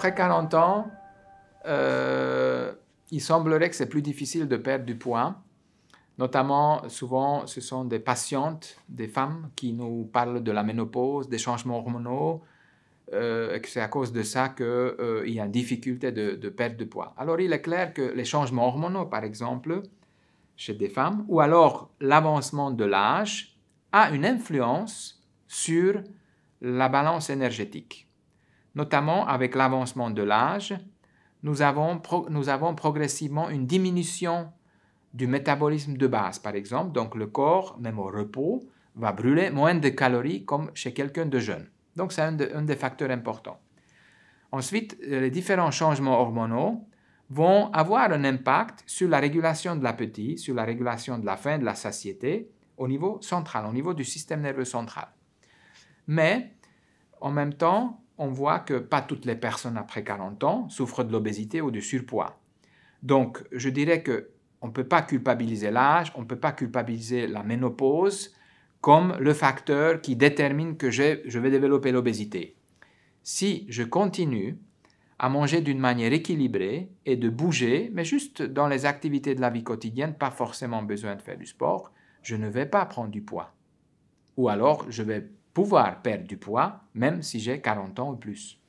après 40 ans, il semblerait que c'est plus difficile de perdre du poids. Notamment, souvent, ce sont des patientes, des femmes qui nous parlent de la ménopause, des changements hormonaux, et que c'est à cause de ça qu'il y a une difficulté de perdre de poids. Alors, il est clair que les changements hormonaux, par exemple, chez des femmes, ou alors l'avancement de l'âge, a une influence sur la balance énergétique. Notamment, avec l'avancement de l'âge, nous avons progressivement une diminution du métabolisme de base, par exemple. Donc, le corps, même au repos, va brûler moins de calories comme chez quelqu'un de jeune. Donc, c'est un des facteurs importants. Ensuite, les différents changements hormonaux vont avoir un impact sur la régulation de l'appétit, sur la régulation de la faim, de la satiété, au niveau central, au niveau du système nerveux central. Mais, en même temps, on voit que pas toutes les personnes après 40 ans souffrent de l'obésité ou du surpoids. Donc, je dirais qu'on ne peut pas culpabiliser l'âge, on ne peut pas culpabiliser la ménopause comme le facteur qui détermine que je vais développer l'obésité. Si je continue à manger d'une manière équilibrée et de bouger, mais juste dans les activités de la vie quotidienne, pas forcément besoin de faire du sport, je ne vais pas prendre du poids. Ou alors, je vais pouvoir perdre du poids, même si j'ai 40 ans ou plus.